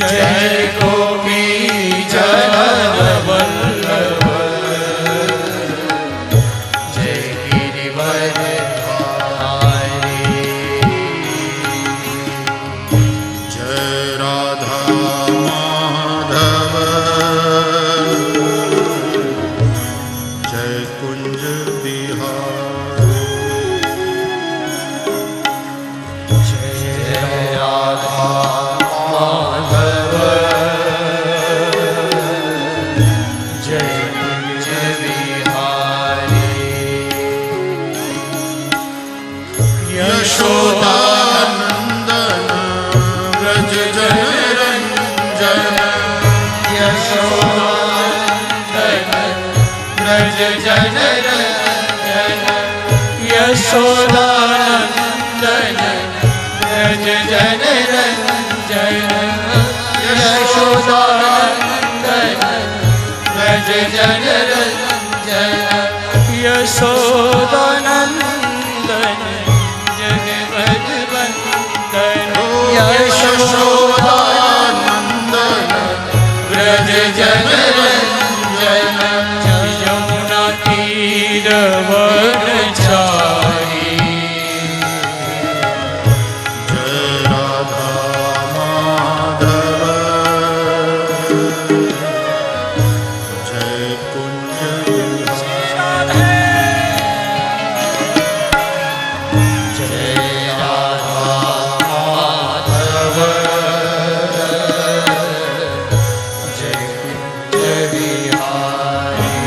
जय गोपी जन वल्लभ जय गिरिवर धारी जय राधा माधव जय कुंज बिहारी जय राधा माधव जय कुंज बिहारी यशोदानंदन व्रज जन रंजन यशोदानंदन व्रज जन रंजन यशोदानंदन व्रज जन रंजन यशोदानंदन व्रज जन रंजन यशोदानंदन जगवद वंदन यशोदानंदन व्रज जन रंजन यमुना तीर वनचारी जय राधा माधव जय कुंज जय राधा माधव जय कुंज बिहारी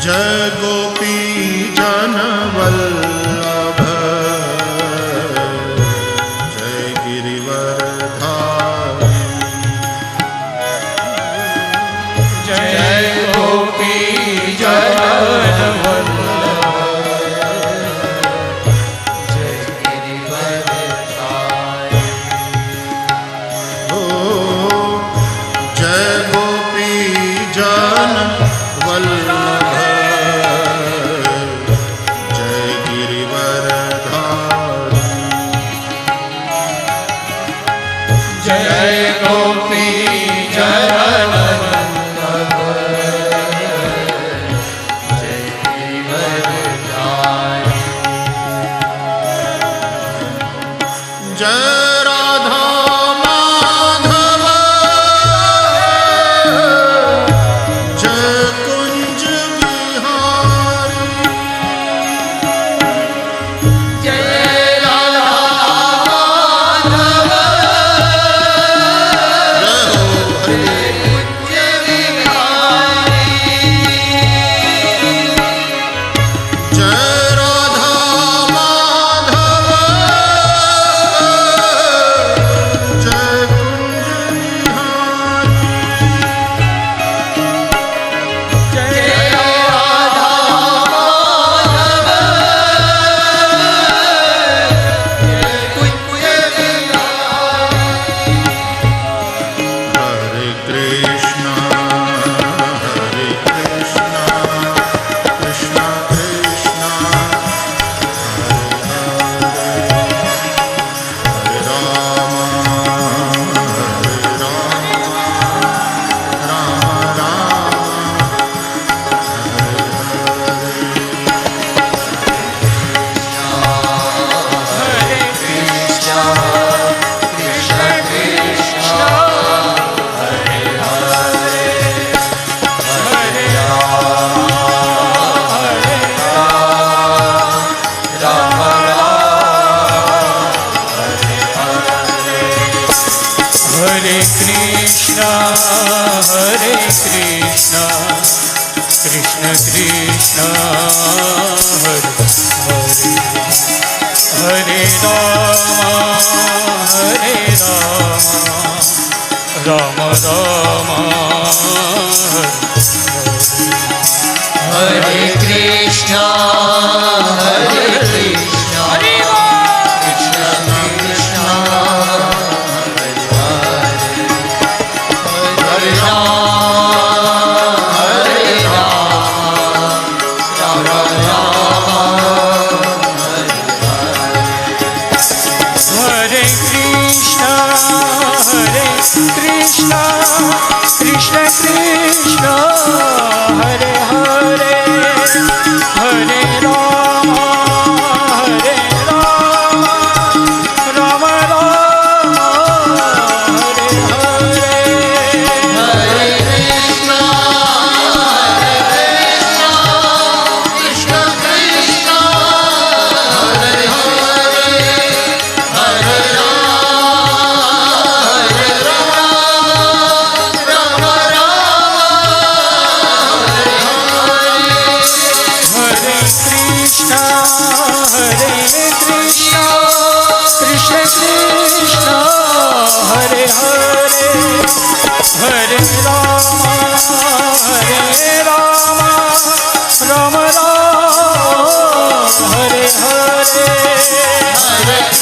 जय गोपी जन वल्लभ जय गिरिवर धारी जय गोपी जन वल्लभ जय गिरिवर धारी ओ जय गोपी जन वल्लभ जय गिरिवर धारी जय गोपी जन वल्लभ जय गिरिवर धारी जय राधा माधव जय कुंज बिहारी जय राधा माधव जय हो कुंज बिहारी जय राधा माधव जय कुंज बिहारी जय राधा माधव जय कुंज बिहारी हरे कृष्णा कृष्णा कृष्णा हरे राम राम राम हरे कृष्णा कृष्ण कृष्ण हरे हरे हरे राम राम हरे हरे हरे कृष्णा कृष्ण कृष्ण हरे हरे हरे राम राम राम हरे कृष्णा कृष्ण कृष्ण हरे राम राम हरे Hare